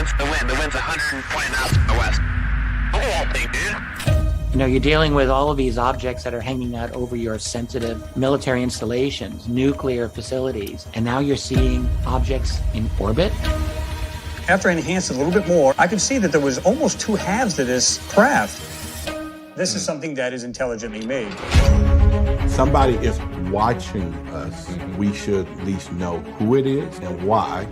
against the wind. The wind's 120 knots from the west. Look at that thing, dude. You know, you're dealing with all of these objects that are hanging out over your sensitive military installations, nuclear facilities, and now you're seeing objects in orbit. After I enhanced it a little bit more, I could see that there was almost two halves to this craft. This is something that is intelligently made. Somebody is watching us. We should at least know who it is and why.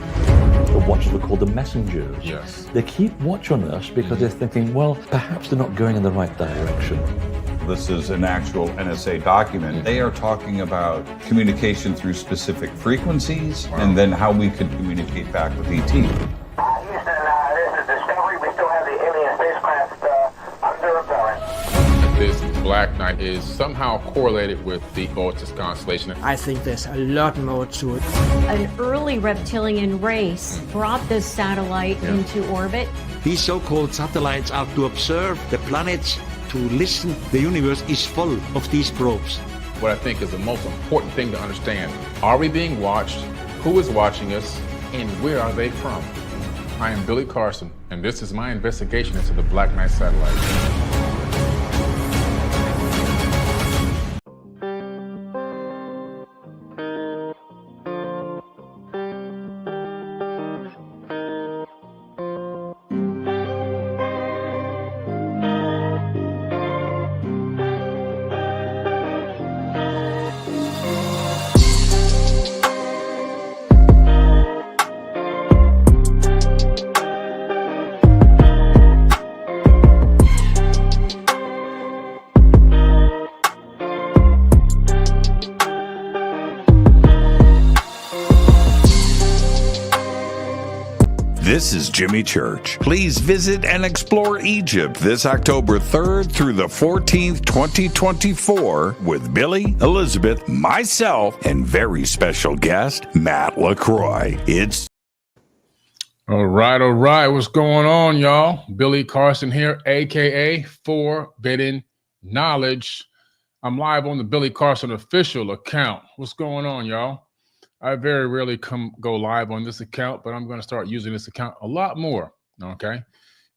The watchers were called the messengers. Yes. They keep watch on us because they're thinking, well, perhaps they're not going in the right direction. This is an actual NSA document. They are talking about communication through specific frequencies and then how we could communicate back with ET. Houston, this is Discovery. We still have the alien spacecraft under repellent. This Black Knight is somehow correlated with the Vultus constellation. I think there's a lot more to it. An early reptilian race brought this satellite into orbit. These so-called satellites are to observe the planets, to listen. The universe is full of these probes. What I think is the most important thing to understand, are we being watched? Who is watching us? And where are they from? I am Billy Carson, and this is my investigation into the Black Knight satellite. This is Jimmy Church. Please visit and explore Egypt this October 3rd through the 14th, 2024 with Billy, Elizabeth, myself, and very special guest, Matt LaCroix. It's All right. What's going on, y'all? Billy Carson here, a.k.a. 4bidden Knowledge. I'm live on the Billy Carson official account. What's going on, y'all? I very rarely go live on this account, but I'm going to start using this account a lot more, okay?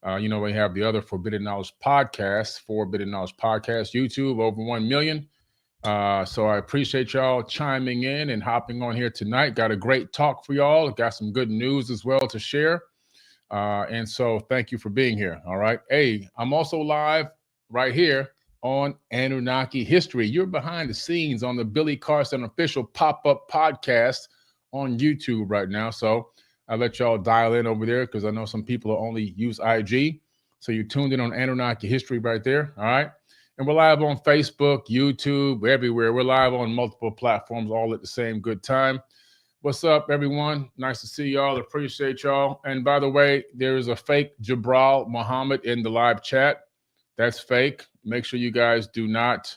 We have the other 4bidden Knowledge podcast, 4bidden Knowledge podcast, YouTube, over 1 million. So I appreciate y'all chiming in and hopping on here tonight. Got a great talk for y'all. Got some good news as well to share. And so thank you for being here, all right? Hey, I'm also live right here on Anunnaki History. You're behind the scenes on the Billy Carson official pop-up podcast on YouTube right now. So I let y'all dial in over there because I know some people only use IG. So you tuned in on Anunnaki History right there. All right. And we're live on Facebook, YouTube, everywhere. We're live on multiple platforms all at the same good time. What's up, everyone? Nice to see y'all. Appreciate y'all. And by the way, there is a fake Jabral Muhammad in the live chat. That's fake. Make sure you guys do not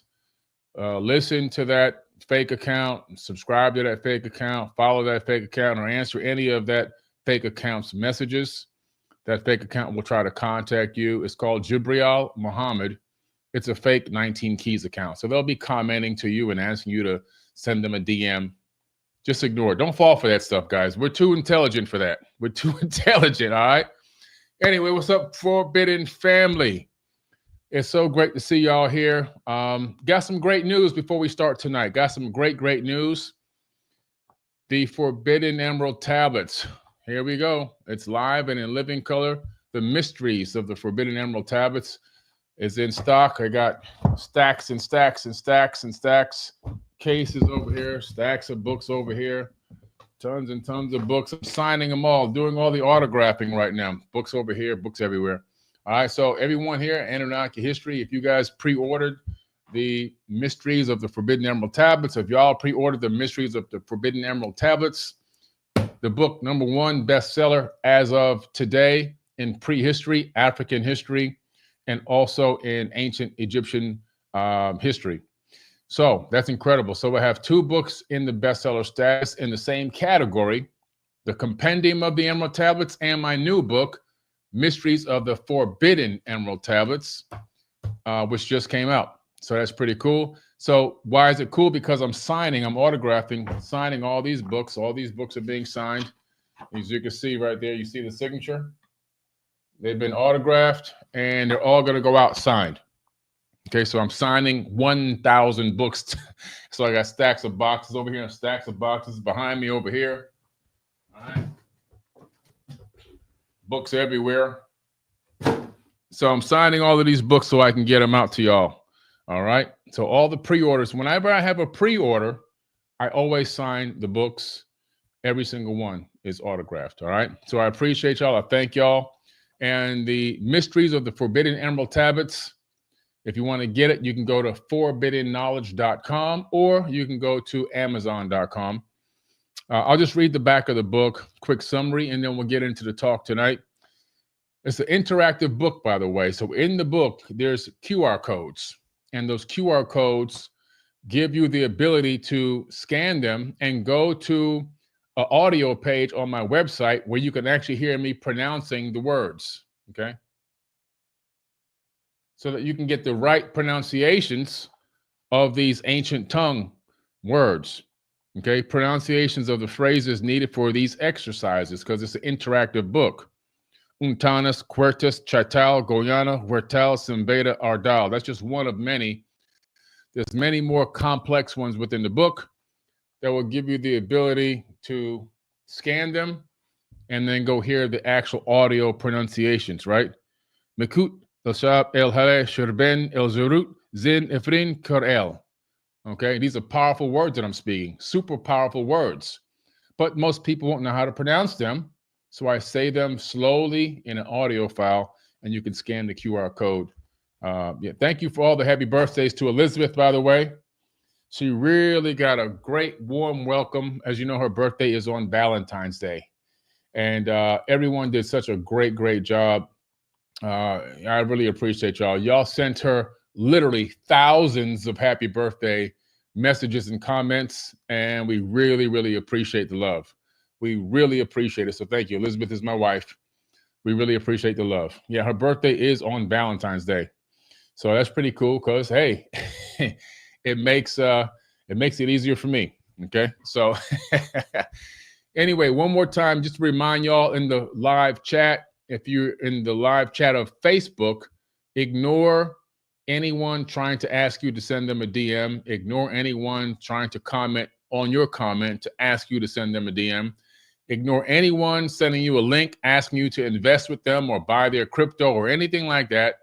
listen to that fake account, subscribe to that fake account, follow that fake account, or answer any of that fake account's messages. That fake account will try to contact you. It's called Jibril Muhammad. It's a fake 19 Keys account. So they'll be commenting to you and asking you to send them a DM. Just ignore it. Don't fall for that stuff, guys. We're too intelligent for that. We're too intelligent, all right? Anyway, what's up, 4bidden family? It's so great to see y'all here. Got some great news before we start tonight. Got some great news. The Forbidden Emerald Tablets. Here we go. It's live and in living color. The Mysteries of the Forbidden Emerald Tablets is in stock. I got stacks and stacks and stacks and stacks. Cases over here. Stacks of books over here. Tons and tons of books. I'm signing them all. Doing all the autographing right now. Books over here. Books everywhere. All right, so everyone here, Anunnaki History, if you guys pre-ordered the Mysteries of the Forbidden Emerald Tablets, if y'all pre-ordered the Mysteries of the Forbidden Emerald Tablets, the book #1 bestseller as of today in prehistory, African history, and also in ancient Egyptian history. So that's incredible. So I have 2 books in the bestseller status in the same category, the Compendium of the Emerald Tablets and my new book, Mysteries of the Forbidden Emerald Tablets, which just came out. So that's pretty cool. So why is it cool? Because I'm autographing, signing all these books. All these books are being signed. As you can see right there, you see the signature. They've been autographed, and they're all going to go out signed. Okay, so I'm signing 1,000 books. So I got stacks of boxes over here and stacks of boxes behind me over here. All right. Books everywhere. So I'm signing all of these books so I can get them out to y'all. All right. So all the pre-orders, whenever I have a pre-order, I always sign the books. Every single one is autographed. All right. So I appreciate y'all. I thank y'all. And the Mysteries of the Forbidden Emerald Tablets, if you want to get it, you can go to 4biddenknowledge.com or you can go to amazon.com. I'll just read the back of the book, quick summary, and then we'll get into the talk tonight. It's an interactive book, by the way. So in the book, there's QR codes, and those QR codes give you the ability to scan them and go to an audio page on my website where you can actually hear me pronouncing the words, okay? So that you can get the right pronunciations of these ancient tongue words, okay? Pronunciations of the phrases needed for these exercises, because it's an interactive book. Untanas, Quertus, Chatal, Goyana, Huertal, Simbeta, Ardal. That's just one of many. There's many more complex ones within the book that will give you the ability to scan them and then go hear the actual audio pronunciations, right? Mekut, El Shab, El Hale, Shurben, El Zurut, Zin, Efrin, Korel. Okay, these are powerful words that I'm speaking, super powerful words. But most people won't know how to pronounce them. So I say them slowly in an audio file, and you can scan the QR code. Yeah, thank you for all the happy birthdays to Elizabeth, by the way. She really got a great warm welcome. As you know, her birthday is on Valentine's Day. And everyone did such a great, great job. I really appreciate y'all. Y'all sent her literally thousands of happy birthday messages and comments, and we really, really appreciate the love. We really appreciate it. So thank you. Elizabeth is my wife. We really appreciate the love. Yeah, her birthday is on Valentine's Day. So that's pretty cool because, hey, it makes it easier for me. Okay. So anyway, one more time, just to remind y'all in the live chat, if you're in the live chat of Facebook, ignore anyone trying to ask you to send them a DM. Ignore anyone trying to comment on your comment to ask you to send them a DM. Ignore anyone sending you a link, asking you to invest with them or buy their crypto or anything like that.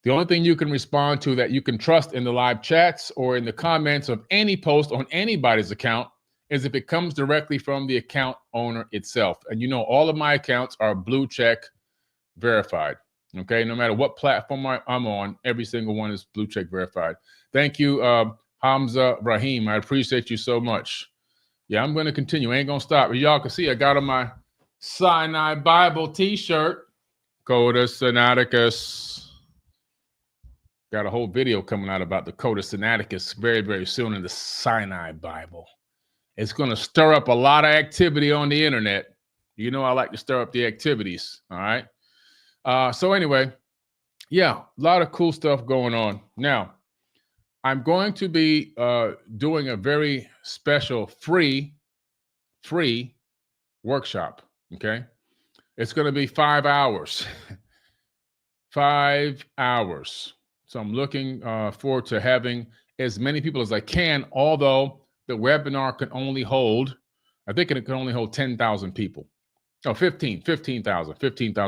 The only thing you can respond to that you can trust in the live chats or in the comments of any post on anybody's account is if it comes directly from the account owner itself. And you know, all of my accounts are blue check verified. Okay, no matter what platform I'm on, every single one is blue check verified. Thank you, Hamza Rahim. I appreciate you so much. Yeah, I'm going to continue. I ain't going to stop. As y'all can see, I got on my Sinai Bible t-shirt. Coda Sinaiticus. Got a whole video coming out about the Coda Sinaiticus very, very soon in the Sinai Bible. It's going to stir up a lot of activity on the internet. You know I like to stir up the activities, all right? So anyway, yeah, a lot of cool stuff going on. Now, I'm going to be doing a very special free workshop, okay? It's going to be 5 hours. 5 hours. So I'm looking forward to having as many people as I can, although the webinar can only hold, I think it can only hold 10,000 people. Oh, 15,000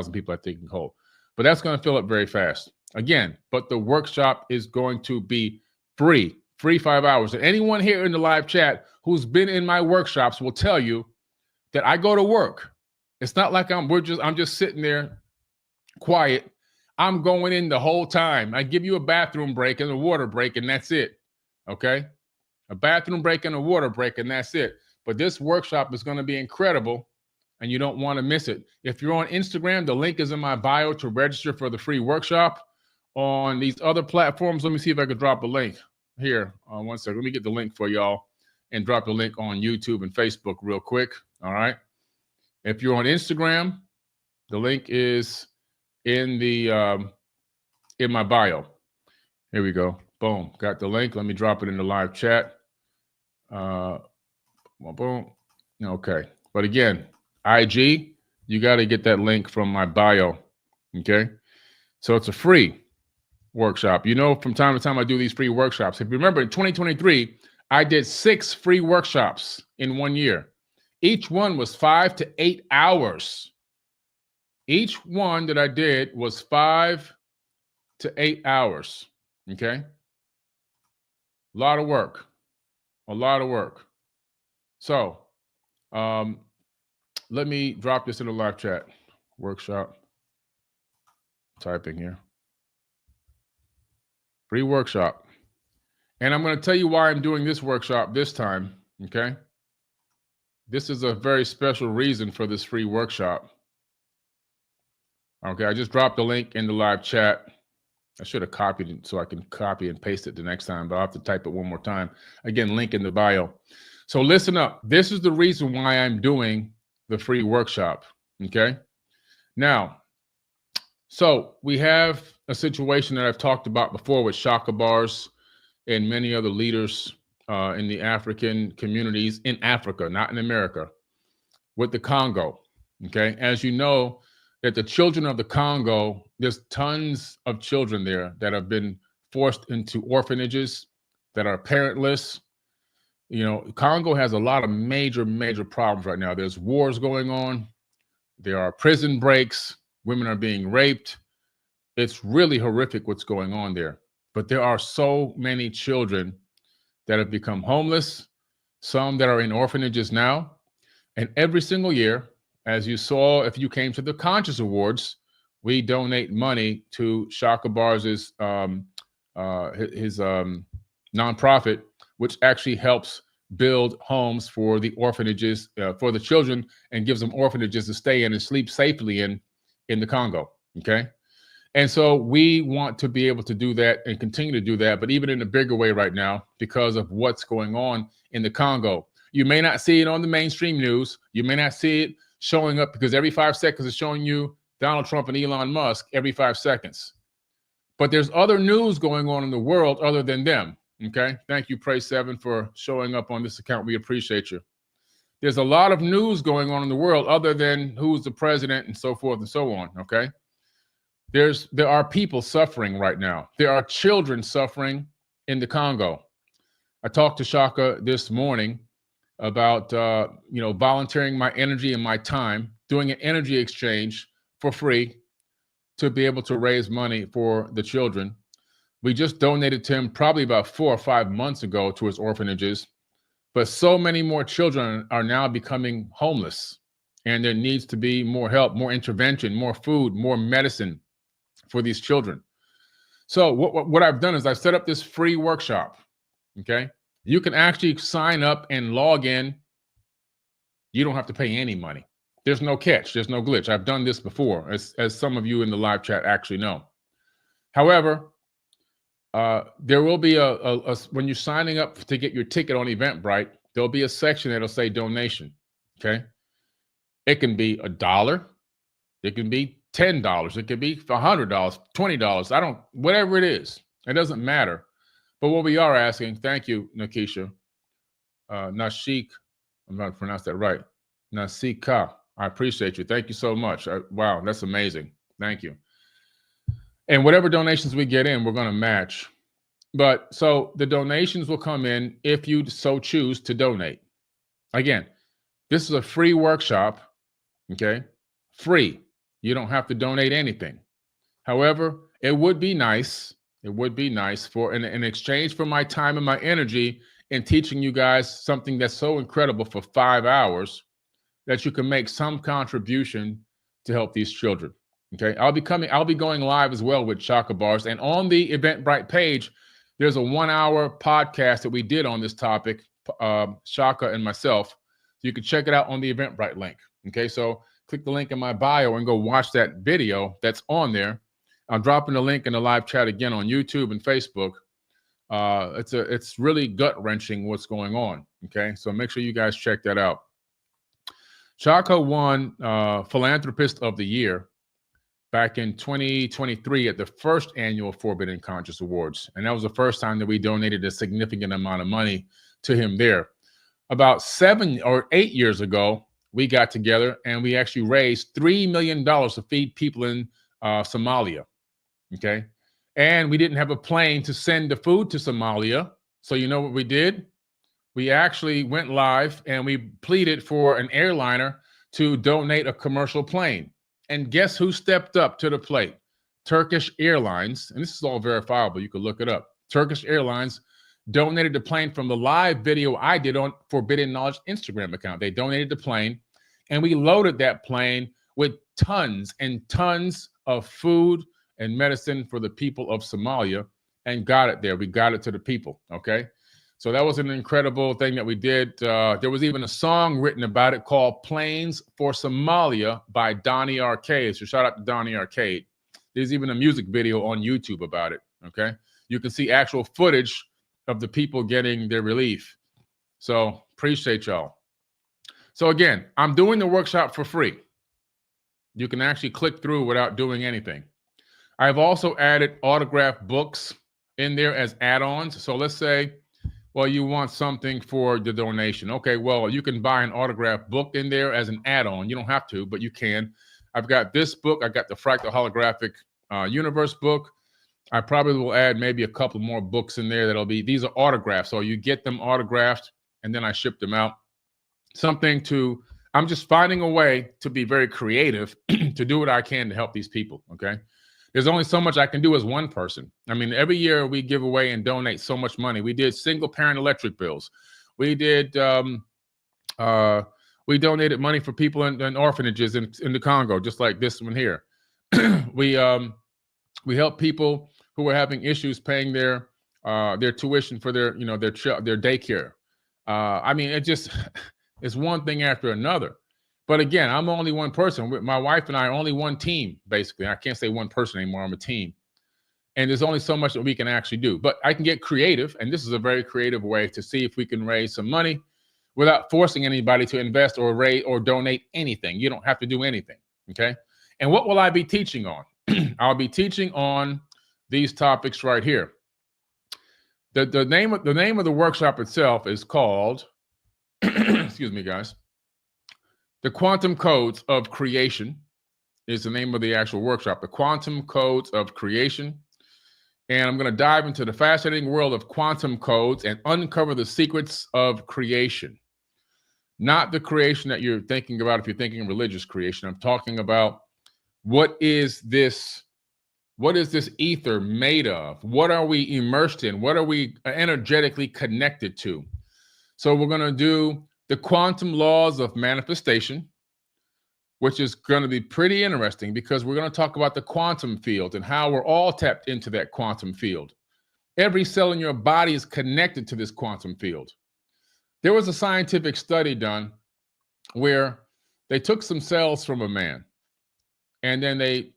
people I think it can hold. But that's going to fill up very fast. Again, but the workshop is going to be free 5 hours. And anyone here in the live chat who's been in my workshops will tell you that I go to work. It's not like I'm just sitting there quiet. I'm going in the whole time. I give you a bathroom break and a water break, and that's it. Okay? A bathroom break and a water break, and that's it. But this workshop is going to be incredible, and you don't want to miss it. If you're on Instagram, the link is in my bio to register for the free workshop. On these other platforms, let me see if I could drop a link here. One second. Let me get the link for y'all and drop the link on YouTube and Facebook real quick. All right. If you're on Instagram, the link is in the in my bio. Here we go. Boom. Got the link. Let me drop it in the live chat. Boom. Okay. But again, IG, you got to get that link from my bio. Okay. So it's a free workshop. You know, from time to time, I do these free workshops. If you remember, in 2023, I did 6 free workshops in 1 year. Each one was 5 to 8 hours. Each one that I did was 5 to 8 hours. Okay. A lot of work. A lot of work. So let me drop this in the live chat. Workshop. Typing here. Free workshop. And I'm going to tell you why I'm doing this workshop this time. Okay. This is a very special reason for this free workshop. Okay. I just dropped the link in the live chat. I should have copied it so I can copy and paste it the next time, but I'll have to type it one more time. Again, link in the bio. So listen up. This is the reason why I'm doing the free workshop. Okay. Now, so we have a situation that I've talked about before with Shaka bars and many other leaders in the African communities in Africa, not in America, with the Congo. Okay. As you know, that the children of the Congo, there's tons of children there that have been forced into orphanages that are parentless. You know, Congo has a lot of major problems right now. There's wars going on. There are prison breaks. Women are being raped. It's really horrific what's going on there. But there are so many children that have become homeless, some that are in orphanages now. And every single year, as you saw, if you came to the Conscious Awards, we donate money to Shaka Bars's nonprofit, which actually helps build homes for the orphanages for the children and gives them orphanages to stay in and sleep safely in the Congo. Okay. And so we want to be able to do that and continue to do that, but even in a bigger way right now because of what's going on in the Congo. You may not see it on the mainstream news. You may not see it showing up because every 5 seconds it's showing you Donald Trump and Elon Musk every 5 seconds. But there's other news going on in the world other than them. Okay. Thank you, Pray7, for showing up on this account. We appreciate you. There's a lot of news going on in the world other than who's the president and so forth and so on. Okay. There are people suffering right now. There are children suffering in the Congo. I talked to Shaka this morning about volunteering my energy and my time, doing an energy exchange for free to be able to raise money for the children. We just donated to him probably about 4 or 5 months ago to his orphanages, but so many more children are now becoming homeless, and there needs to be more help, more intervention, more food, more medicine for these children. So what I've done is I've set up this free workshop. Okay. You can actually sign up and log in. You don't have to pay any money. There's no catch. There's no glitch. I've done this before, as some of you in the live chat actually know. However, there will be when you're signing up to get your ticket on Eventbrite, there'll be a section that'll say donation. Okay. It can be $1. It can be $10. It could be $100, $20. Whatever it is, it doesn't matter. But what we are asking, thank you, Nakisha, Nashik, I'm going to pronounce that right, Nasika, I appreciate you. Thank you so much. Wow, that's amazing. Thank you. And whatever donations we get in, we're going to match. But so the donations will come in if you so choose to donate. Again, this is a free workshop, okay? Free. You don't have to donate anything. However, it would be nice for in exchange for my time and my energy in teaching you guys something that's so incredible for 5 hours that you can make some contribution to help these children. Okay. I'll be going live as well with Shaka Bars. And on the Eventbrite page, there's a 1-hour podcast that we did on this topic, Shaka and myself. So you can check it out on the Eventbrite link. Okay. So click the link in my bio and go watch that video that's on there. I'm dropping the link in the live chat again on YouTube and Facebook. It's really gut-wrenching what's going on. Okay, so make sure you guys check that out. Shaka won Philanthropist of the Year back in 2023 at the first annual Forbidden Conscious Awards, and that was the first time that we donated a significant amount of money to him there. About 7 or 8 years ago, we got together and we actually raised $3 million to feed people in Somalia. Okay. And we didn't have a plane to send the food to Somalia. So you know what we did? We actually went live and we pleaded for an airliner to donate a commercial plane. And guess who stepped up to the plate? Turkish Airlines. And this is all verifiable. You can look it up. Turkish Airlines donated the plane from the live video I did on Forbidden Knowledge Instagram account. They donated the plane, and we loaded that plane with tons and tons of food and medicine for the people of Somalia and got it there. We got it to the people, okay? So that was an incredible thing that we did. There was even a song written about it called Planes for Somalia by Donnie Arcade. So shout out to Donnie Arcade. There's even a music video on YouTube about it, okay? You can see actual footage of the people getting their relief. So appreciate y'all. So again, I'm doing the workshop for free. You can actually click through without doing anything. I've also added autographed books in there as add-ons. So let's say, well, you want something for the donation. Okay, well, you can buy an autographed book in there as an add-on. You don't have to, but you can. I've got this book. I got the Fractal Holographic Universe book. I probably will add maybe a couple more books in there that'll be, these are autographs. So you get them autographed and then I ship them out. I'm just finding a way to be very creative to do what I can to help these people, okay? There's only so much I can do as one person. I mean, every year we give away and donate so much money. We did single parent electric bills. We did, we donated money for people in orphanages in the Congo, just like this one here. We help people who are having issues paying their tuition for their daycare. I mean, it's one thing after another. But again, I'm only one person. My wife and I are only one team, basically. I can't say one person anymore. I'm a team. And there's only so much that we can actually do. But I can get creative, and this is a very creative way to see if we can raise some money without forcing anybody to invest or raise or donate anything. You don't have to do anything, okay? And what will I be teaching on? I'll be teaching on these topics right here. The name of the workshop itself is called, excuse me, guys. The Quantum Codes of Creation is the name of the actual workshop. The Quantum Codes of Creation. And I'm going to dive into the fascinating world of quantum codes and uncover the secrets of creation. Not the creation that you're thinking about if you're thinking religious creation. I'm talking about what is this ether made of? What are we immersed in? What are we energetically connected to? So we're going to do the quantum laws of manifestation, which is going to be pretty interesting because we're going to talk about the quantum field and how we're all tapped into that quantum field. Every cell in your body is connected to this quantum field. There was a scientific study done where they took some cells from a man and then they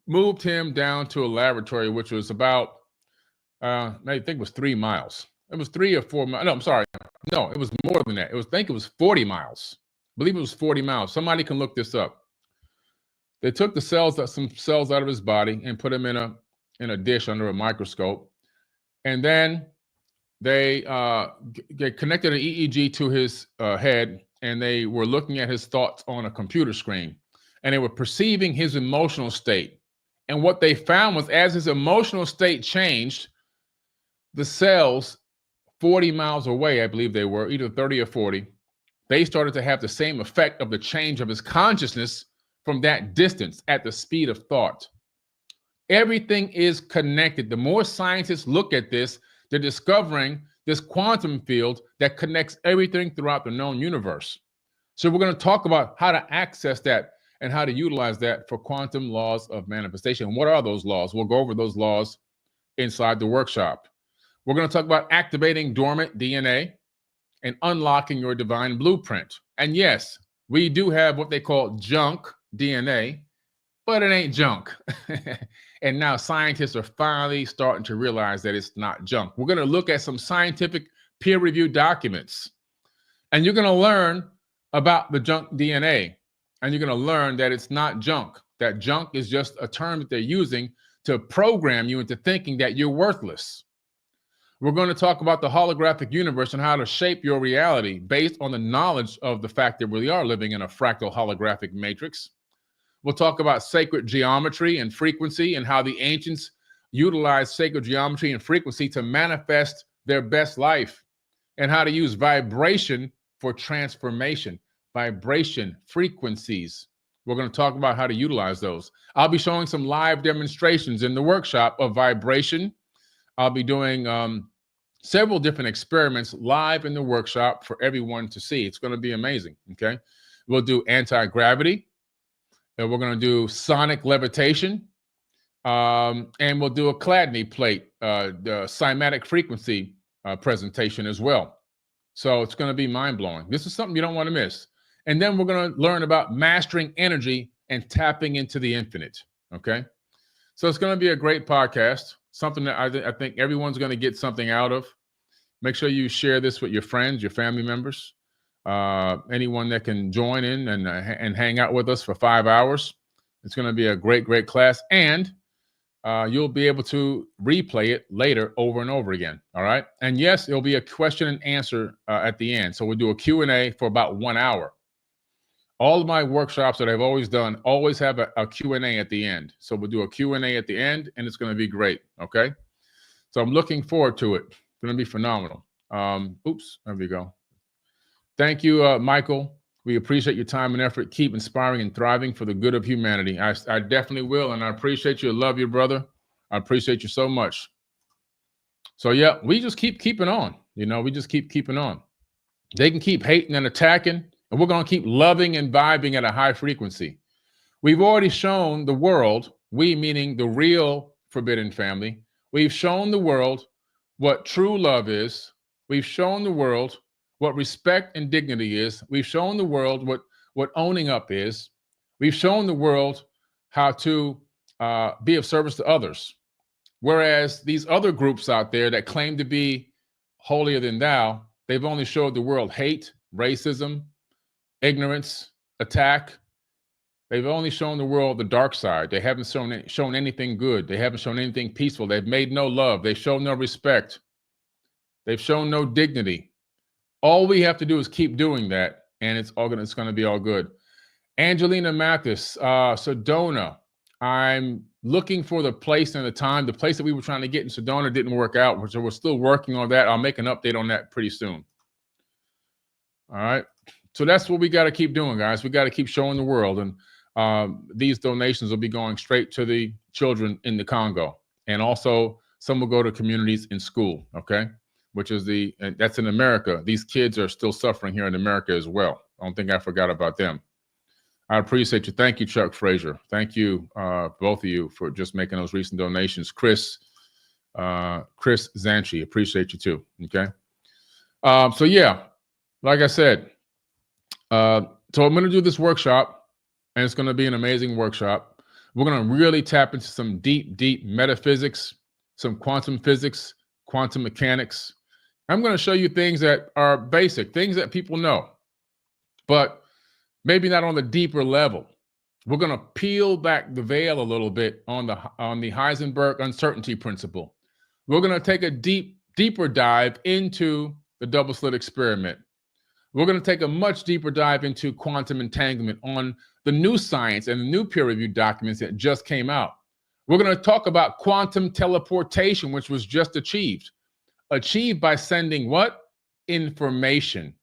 moved him down to a laboratory, which was about, I think it was 3 miles. It was 3 or 4 miles. No, I'm sorry. No, it was more than that. I think it was 40 miles. I believe it was 40 miles. Somebody can look this up. They took some cells out of his body and put them in a dish under a microscope. And then they connected an EEG to his head, and they were looking at his thoughts on a computer screen. And they were perceiving his emotional state. And what they found was as his emotional state changed, the cells 40 miles away, I believe they were, either 30 or 40, they started to have the same effect of the change of his consciousness from that distance at the speed of thought. Everything is connected. The more scientists look at this, they're discovering this quantum field that connects everything throughout the known universe. So we're going to talk about how to access that and how to utilize that for quantum laws of manifestation. What are those laws? We'll go over those laws inside the workshop. We're going to talk about activating dormant DNA and unlocking your divine blueprint. And yes, we do have what they call junk DNA, but it ain't junk. And now scientists are finally starting to realize that it's not junk. We're going to look at some scientific peer-reviewed documents, and you're going to learn about the junk DNA, and you're going to learn that it's not junk. That junk is just a term that they're using to program you into thinking that you're worthless. We're going to talk about the holographic universe and how to shape your reality based on the knowledge of the fact that we are living in a fractal holographic matrix. We'll talk about sacred geometry and frequency and how the ancients utilized sacred geometry and frequency to manifest their best life, and how to use vibration for transformation. Vibration frequencies. We're going to talk about how to utilize those. I'll be showing some live demonstrations in the workshop of vibration. I'll be doing several different experiments live in the workshop for everyone to see. It's going to be amazing, okay? We'll do anti-gravity, and we're going to do sonic levitation, and we'll do a Chladni plate, the cymatic frequency presentation as well. So it's going to be mind-blowing. This is something you don't want to miss. And then we're going to learn about mastering energy and tapping into the infinite, okay? So it's going to be a great podcast, something that I think everyone's going to get something out of. Make sure you share this with your friends, your family members, anyone that can join in and hang out with us for 5 hours. It's going to be a great, great class. And you'll be able to replay it later over and over again, all right? And yes, it'll be a question and answer at the end. So we'll do a Q&A for about 1 hour. All of my workshops that I've always done always have a Q&A at the end. So we'll do a Q&A at the end, and it's going to be great, okay? So I'm looking forward to it. It's going to be phenomenal. Oops, there we go. Thank you, Michael. We appreciate your time and effort. Keep inspiring and thriving for the good of humanity. I definitely will, and I appreciate you. I love you, brother. I appreciate you so much. So, yeah, we just keeping on. You know, we just keeping on. They can keep hating and attacking, and we're going to keep loving and vibing at a high frequency. We've already shown the world, we meaning the real Forbidden family, we've shown the world what true love is. We've shown the world what respect and dignity is. We've shown the world what owning up is. We've shown the world how to be of service to others. Whereas these other groups out there that claim to be holier than thou, they've only showed the world hate, racism, ignorance, attack. They've only shown the world the dark side. They haven't shown anything good. They haven't shown anything peaceful. They've made no love. They've shown no respect. They've shown no dignity. All we have to do is keep doing that, and it's going to be all good. Angelina Mathis, Sedona. I'm looking for the place and the time. The place that we were trying to get in Sedona didn't work out, so we're still working on that. I'll make an update on that pretty soon. All right. So that's what we got to keep doing, guys. We got to keep showing the world. And these donations will be going straight to the children in the Congo. And also some will go to communities in school, okay? Which is that's in America. These kids are still suffering here in America as well. I don't think I forgot about them. I appreciate you. Thank you, Chuck Frazier. Thank you, both of you, for just making those recent donations. Chris Zanchi, appreciate you too, okay? So yeah, like I said, so I'm going to do this workshop, and it's going to be an amazing workshop. We're going to really tap into some deep, deep metaphysics, some quantum physics, quantum mechanics. I'm going to show you things that are basic, things that people know, but maybe not on the deeper level. We're going to peel back the veil a little bit on the Heisenberg uncertainty principle. We're going to take a deeper dive into the double slit experiment. We're going to take a much deeper dive into quantum entanglement on the new science and the new peer-reviewed documents that just came out. We're going to talk about quantum teleportation, which was just achieved by sending what? Information.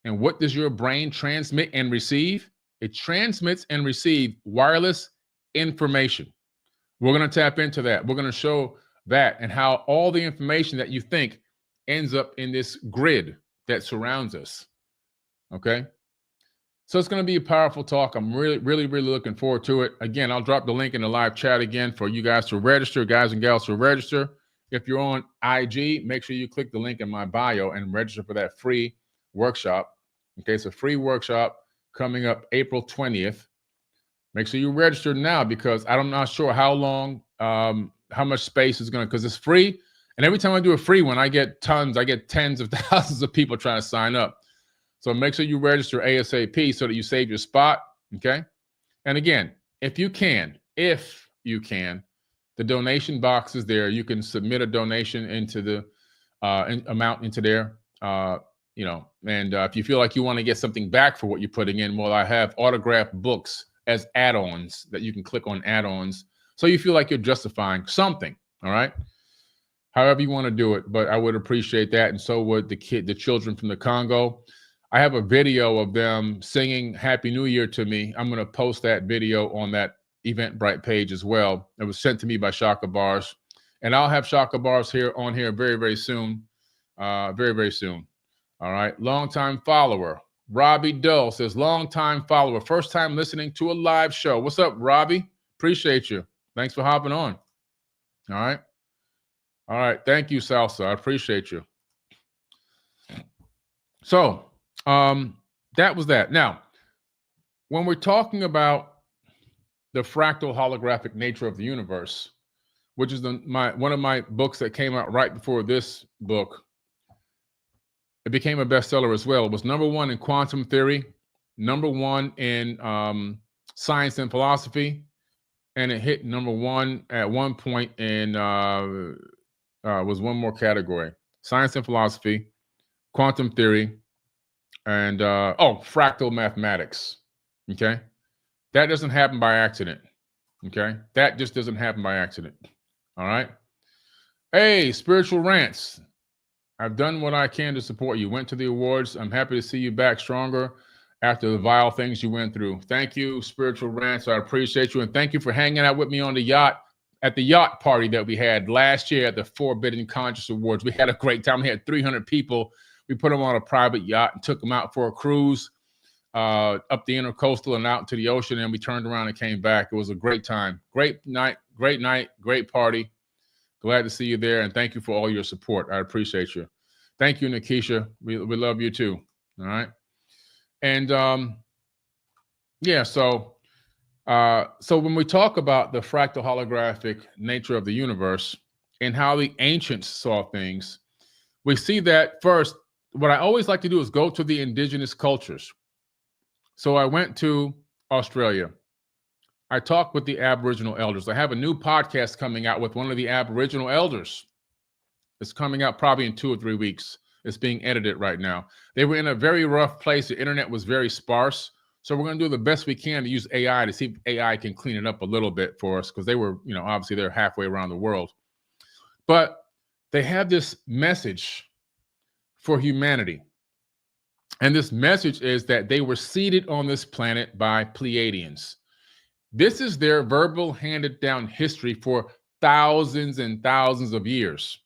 And what does your brain transmit and receive? It transmits and receives wireless information. We're going to tap into that. We're going to show that and how all the information that you think ends up in this grid that surrounds us. Okay? So it's going to be a powerful talk. I'm really, really, really looking forward to it. Again, I'll drop the link in the live chat again for you guys to register, guys and gals to register. If you're on IG, make sure you click the link in my bio and register for that free workshop. Okay, it's a free workshop coming up April 20th. Make sure you register now, because I'm not sure how long, how much space is going to, because it's free. And every time I do a free one, I get tens of thousands of people trying to sign up. So make sure you register ASAP so that you save your spot, okay? And again, if you can, the donation box is there. You can submit a donation into the amount into there, and if you feel like you want to get something back for what you're putting in, well, I have autographed books as add-ons that you can click on add-ons. So you feel like you're justifying something, all right? However you want to do it, but I would appreciate that. And so would the children from the Congo. I have a video of them singing Happy New Year to me. I'm going to post that video on that Eventbrite page as well. It was sent to me by Shaka Bars. And I'll have Shaka Bars on here very, very soon. Very, very soon. All right. Longtime follower. Robbie Dull says, longtime follower. First time listening to a live show. What's up, Robbie? Appreciate you. Thanks for hopping on. All right. All right. Thank you, Salsa. I appreciate you. So that was that. Now, when we're talking about the fractal holographic nature of the universe, which is one of my books that came out right before this book, it became a bestseller as well. It was #1 in quantum theory, #1 in science and philosophy, and it hit #1 at one point in was one more category: science and philosophy, quantum theory, and fractal mathematics. Okay, that doesn't happen by accident. Okay, that just doesn't happen by accident. All right. Hey, Spiritual Rants. I've done what I can to support you. Went to the awards. I'm happy to see you back stronger after the vile things you went through. Thank you, Spiritual Rants. I appreciate you. And thank you for hanging out with me on the yacht at the yacht party that we had last year at the Forbidden Conscious Awards. We had a great time. We had 300 people. We put them on a private yacht and took them out for a cruise up the intercoastal and out to the ocean. And we turned around and came back. It was a great time. Great night, great party. Glad to see you there. And thank you for all your support. I appreciate you. Thank you, Nikisha. We love you too. All right. And yeah, so when we talk about the fractal holographic nature of the universe and how the ancients saw things, we see that first, what I always like to do is go to the indigenous cultures. So I went to Australia. I talked with the Aboriginal elders. I have a new podcast coming out with one of the Aboriginal elders. It's coming out probably in 2 or 3 weeks. It's being edited right now. They were in a very rough place. The internet was very sparse. So we're going to do the best we can to use AI to see if AI can clean it up a little bit for us, because they were, obviously they're halfway around the world. But they have this message for humanity. And this message is that they were seeded on this planet by Pleiadians. This is their verbal handed down history for thousands and thousands of years.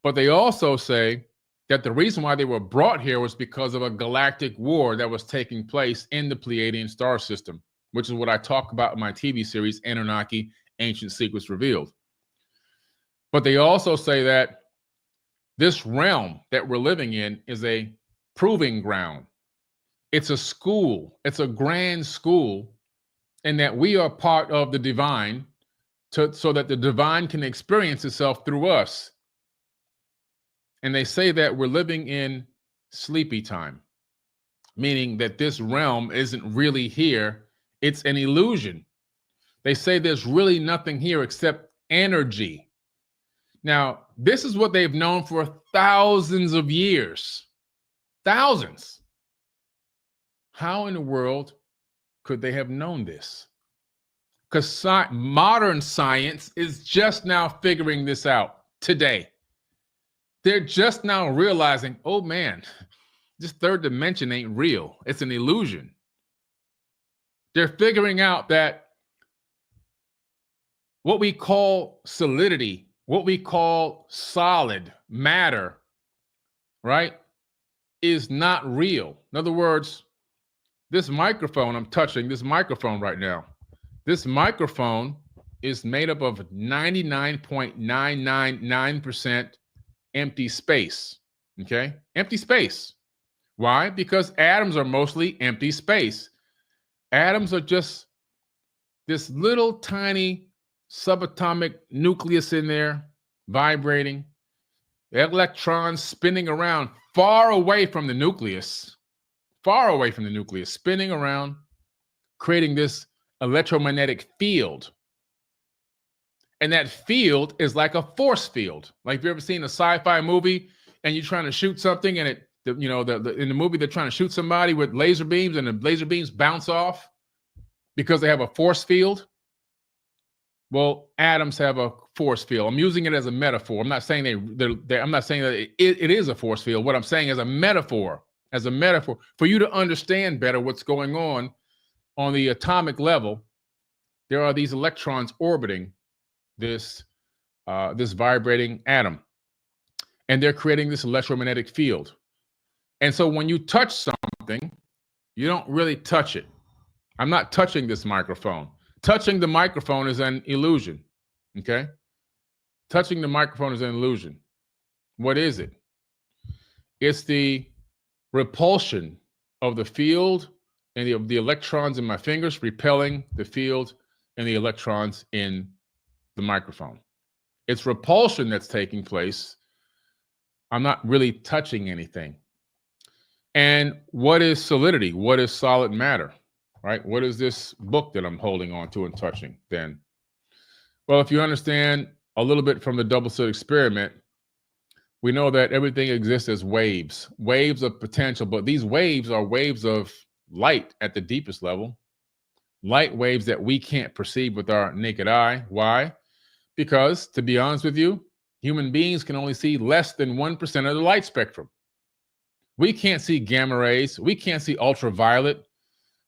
But they also say that the reason why they were brought here was because of a galactic war that was taking place in the Pleiadian star system, which is what I talk about in my TV series, Anunnaki, Ancient Secrets Revealed. But they also say that this realm that we're living in is a proving ground. It's a school. It's a grand school, and that we are part of the divine so that the divine can experience itself through us. And they say that we're living in sleepy time, meaning that this realm isn't really here. It's an illusion. They say there's really nothing here except energy. Now, this is what they've known for thousands of years. Thousands. How in the world could they have known this? Because modern science is just now figuring this out today. They're just now realizing, oh man, this third dimension ain't real. It's an illusion. They're figuring out that what we call solidity, what we call solid matter, right, is not real. In other words, this microphone I'm touching, this microphone right now, this microphone is made up of 99.999% empty space, okay? Empty space. Why? Because atoms are mostly empty space. Atoms are just this little tiny subatomic nucleus in there, vibrating, electrons spinning around far away from the nucleus, spinning around, creating this electromagnetic field. And that field is like a force field. Like, if you've ever seen a sci-fi movie and you're trying to shoot something, and in the movie they're trying to shoot somebody with laser beams, and the laser beams bounce off. because they have a force field. Well, atoms have a force field. I'm using it as a metaphor. I'm not saying I'm not saying that it is a force field. What I'm saying is a metaphor for you to understand better what's going on the atomic level. There are these electrons orbiting this vibrating atom, and they're creating this electromagnetic field. And so when you touch something, you don't really touch it. I'm not touching this microphone. Touching the microphone is an illusion, okay? Touching the microphone is an illusion. What is it? It's the repulsion of the field and the electrons in my fingers repelling the field and the electrons in the microphone. It's repulsion that's taking place. I'm not really touching anything. And what is solidity? What is solid matter? Right? What is this book that I'm holding on to and touching then? Well, if you understand a little bit from the double slit experiment, we know that everything exists as waves of potential, but these waves are waves of light at the deepest level, light waves that we can't perceive with our naked eye. Why? Because, to be honest with you, human beings can only see less than 1% of the light spectrum. We can't see gamma rays. We can't see ultraviolet.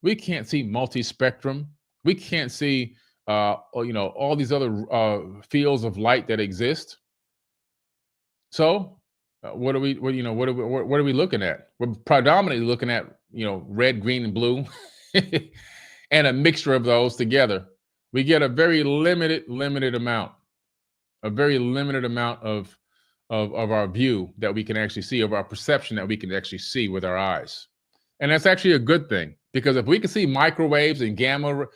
We can't see multispectrum. We can't see, all these other fields of light that exist. So, what are we looking at? We're predominantly looking at, red, green, and blue, and a mixture of those together. We get a very limited amount, of our view that we can actually see, of our perception that we can actually see with our eyes. And that's actually a good thing, because if we can see microwaves and gamma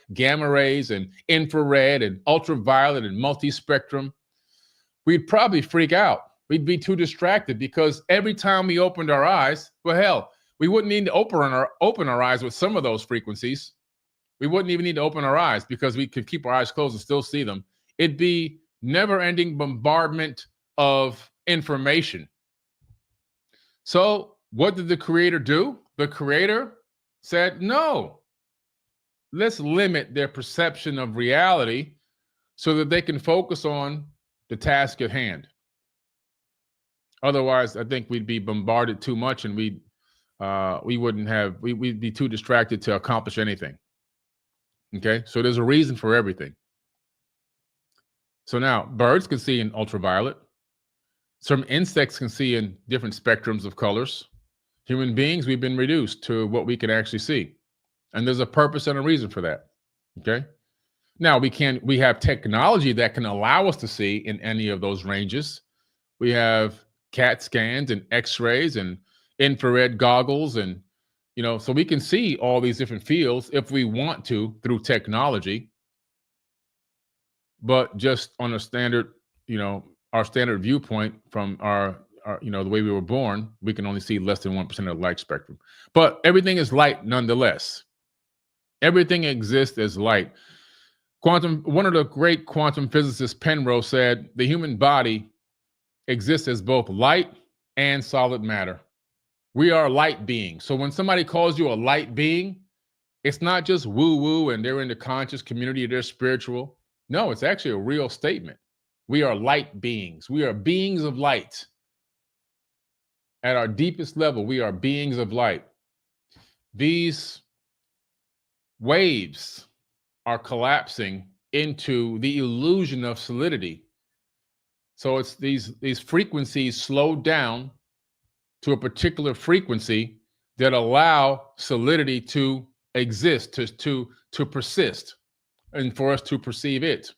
rays and infrared and ultraviolet and multispectrum, we'd probably freak out. We'd be too distracted, because every time we opened our eyes, well, hell, we wouldn't need to open our eyes with some of those frequencies. We wouldn't even need to open our eyes, because we could keep our eyes closed and still see them. It'd be never-ending bombardment of information. So what did the Creator do? The Creator said, no, let's limit their perception of reality so that they can focus on the task at hand. Otherwise, I think we'd be bombarded too much, and we'd be too distracted to accomplish anything. Okay, so there's a reason for everything. So now birds can see in ultraviolet. Some insects can see in different spectrums of colors. Human beings, we've been reduced to what we can actually see. And there's a purpose and a reason for that. Okay. Now we have technology that can allow us to see in any of those ranges. We have CAT scans and X-rays and infrared goggles, and so we can see all these different fields if we want to through technology. But just on a standard, our standard viewpoint from our the way we were born, we can only see less than 1% of the light spectrum. But everything is light nonetheless. Everything exists as light. One of the great quantum physicists, Penrose, said the human body exists as both light and solid matter. We are light beings. So when somebody calls you a light being, it's not just woo-woo and they're in the conscious community, they're spiritual. No, it's actually a real statement. We are light beings. We are beings of light. At our deepest level, we are beings of light. These waves are collapsing into the illusion of solidity. So it's these frequencies slowed down to a particular frequency that allow solidity to exist, to persist, and for us to perceive it.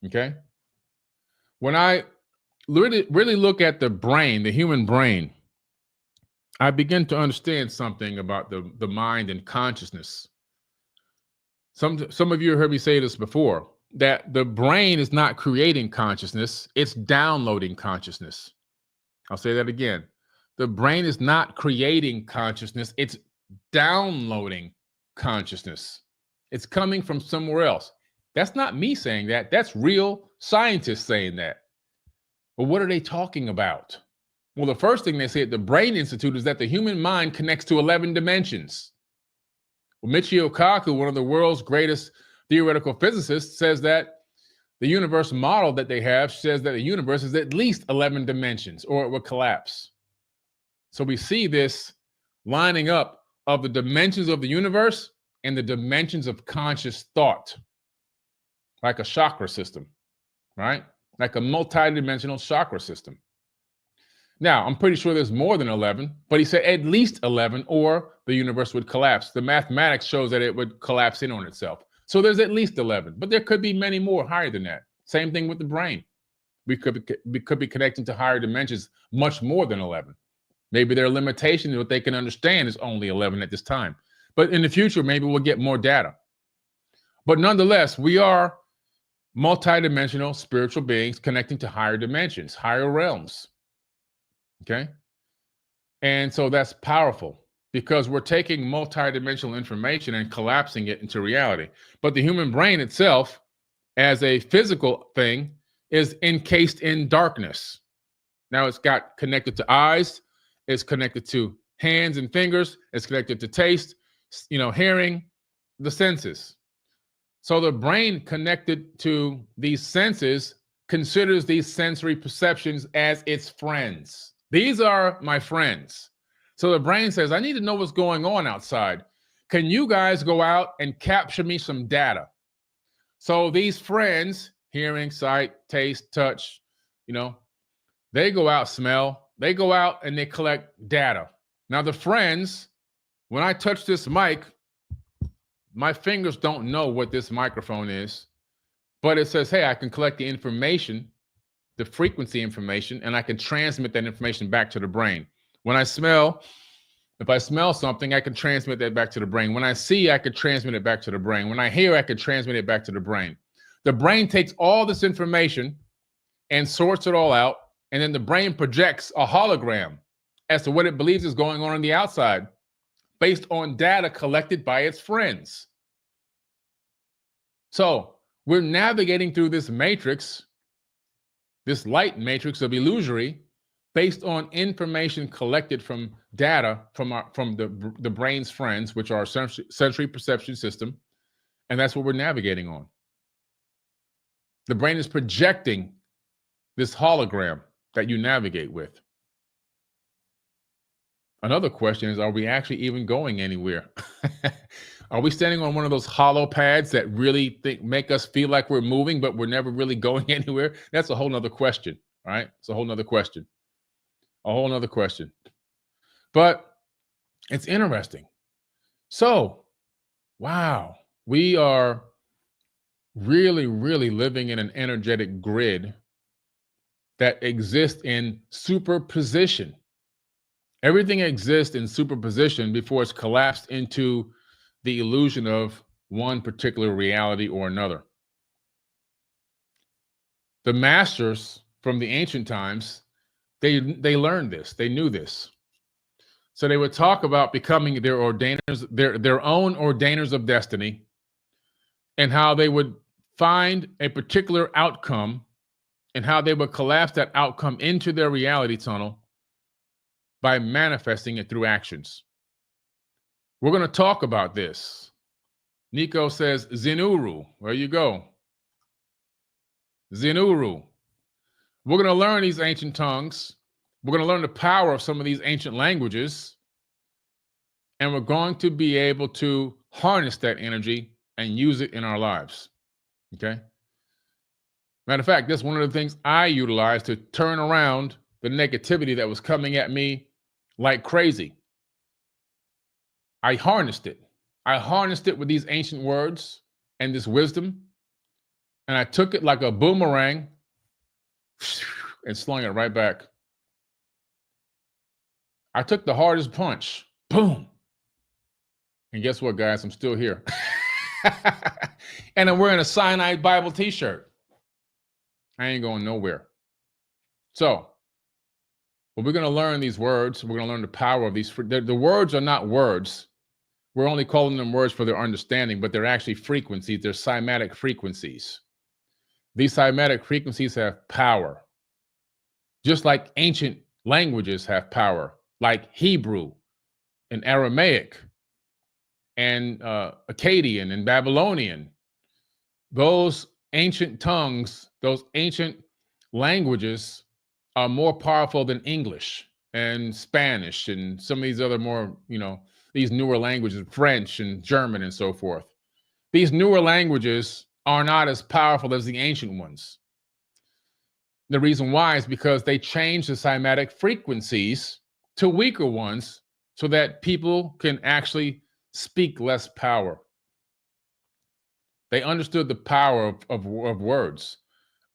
Okay? When I really look at the brain, the human brain, I begin to understand something about the mind and consciousness. Some of you heard me say this before, that the brain is not creating consciousness, it's downloading consciousness. I'll say that again. The brain is not creating consciousness, it's downloading consciousness. It's coming from somewhere else. That's not me saying that. That's real scientists saying that. But what are they talking about? Well, the first thing they say at the Brain Institute is that the human mind connects to 11 dimensions. Well, Michio Kaku, one of the world's greatest theoretical physicists, says that the universe model that they have says that the universe is at least 11 dimensions or it would collapse. So we see this lining up of the dimensions of the universe and the dimensions of conscious thought, like a chakra system, right? Like a multi-dimensional chakra system. Now, I'm pretty sure there's more than 11, but he said at least 11 or the universe would collapse. The mathematics shows that it would collapse in on itself. So there's at least 11, but there could be many more higher than that. Same thing with the brain. We could be connecting to higher dimensions much more than 11. Maybe their limitation, what they can understand, is only 11 at this time. But in the future, maybe we'll get more data. But nonetheless, we are multidimensional spiritual beings connecting to higher dimensions, higher realms. Okay? And so that's powerful because we're taking multidimensional information and collapsing it into reality. But the human brain itself, as a physical thing, is encased in darkness. Now it's got connected to eyes, it's connected to hands and fingers, it's connected to taste, hearing, the senses. So the brain connected to these senses considers these sensory perceptions as its friends. These are my friends. So the brain says, I need to know what's going on outside. Can you guys go out and capture me some data? So these friends, hearing, sight, taste, touch, they go out, smell, they go out and they collect data. Now the friends, when I touch this mic, my fingers don't know what this microphone is, but it says, hey, I can collect the information, the frequency information, and I can transmit that information back to the brain. When I smell, if I smell something, I can transmit that back to the brain. When I see, I can transmit it back to the brain. When I hear, I can transmit it back to the brain. The brain takes all this information and sorts it all out, and then the brain projects a hologram as to what it believes is going on the outside based on data collected by its friends. So we're navigating through this matrix, this light matrix of illusory, based on information collected from data from the brain's friends, which are our sensory perception system, and that's what we're navigating on. The brain is projecting this hologram that you navigate with. Another question is, are we actually even going anywhere? Are we standing on one of those hollow pads that really make us feel like we're moving, but we're never really going anywhere? That's a whole nother question, right? It's a whole nother question. A whole nother question. But it's interesting. So, wow, we are really, really living in an energetic grid that exists in superposition. Everything exists in superposition before it's collapsed into the illusion of one particular reality or another. The masters from the ancient times, they learned this, they knew this. So they would talk about becoming their ordainers, their own ordainers of destiny, and how they would find a particular outcome and how they would collapse that outcome into their reality tunnel by manifesting it through actions. We're going to talk about this. Nico says, Zinuru. There you go. Zinuru. We're going to learn these ancient tongues. We're going to learn the power of some of these ancient languages. And we're going to be able to harness that energy and use it in our lives. Okay? Matter of fact, that's one of the things I utilized to turn around the negativity that was coming at me like crazy. I harnessed it. I harnessed it with these ancient words and this wisdom, and I took it like a boomerang and slung it right back. I took the hardest punch. Boom. And guess what, guys? I'm still here. And I'm wearing a cyanide Bible t-shirt. I ain't going nowhere. So, well, we're going to learn these words. We're going to learn the power of these. The words are not words. We're only calling them words for their understanding, but they're actually frequencies. They're cymatic frequencies. These cymatic frequencies have power. Just like ancient languages have power, like Hebrew and Aramaic and Akkadian and Babylonian. Those ancient tongues, those ancient languages are more powerful than English and Spanish and some of these other more, these newer languages, French and German and so forth. These newer languages are not as powerful as the ancient ones. The reason why is because they change the cymatic frequencies to weaker ones so that people can actually speak less power. They understood the power of words,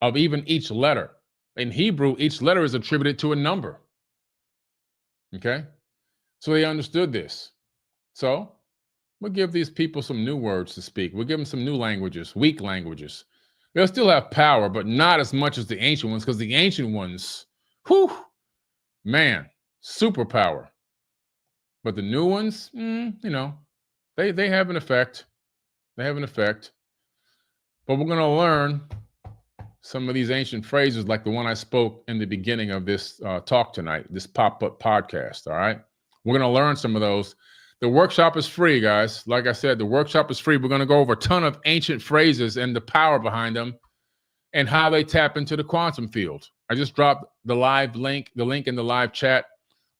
of even each letter. In Hebrew, each letter is attributed to a number. Okay? So they understood this. So we'll give these people some new words to speak. We'll give them some new languages, weak languages. They'll still have power, but not as much as the ancient ones, because the ancient ones, superpower. But the new ones, they have an effect. They have an effect. But we're going to learn some of these ancient phrases like the one I spoke in the beginning of this talk tonight, this pop-up podcast, all right? We're going to learn some of those. The workshop is free, guys. Like I said, the workshop is free. We're going to go over a ton of ancient phrases and the power behind them and how they tap into the quantum field. I just dropped the link in the live chat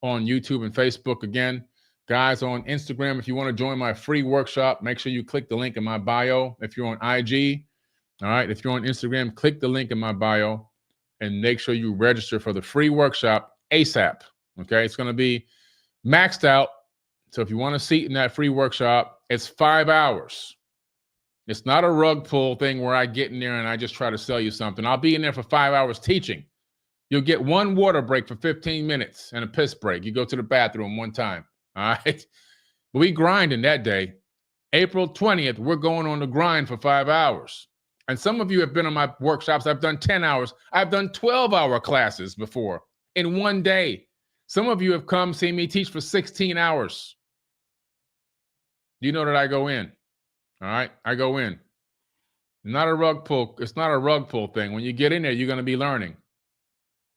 on YouTube and Facebook again. Guys, on Instagram, if you want to join my free workshop, make sure you click the link in my bio. If you're on IG, all right, if you're on Instagram, click the link in my bio and make sure you register for the free workshop ASAP, okay? It's going to be maxed out. So if you want a seat in that free workshop, it's 5 hours. It's not a rug pull thing where I get in there and I just try to sell you something. I'll be in there for 5 hours teaching. You'll get one water break for 15 minutes and a piss break. You go to the bathroom one time, all right? But we grinding that day. April 20th, we're going on the grind for 5 hours. And some of you have been on my workshops. I've done 10 hours. I've done 12-hour classes before in one day. Some of you have come see me teach for 16 hours. You know that I go in. All right? I go in. Not a rug pull. It's not a rug pull thing. When you get in there, you're going to be learning.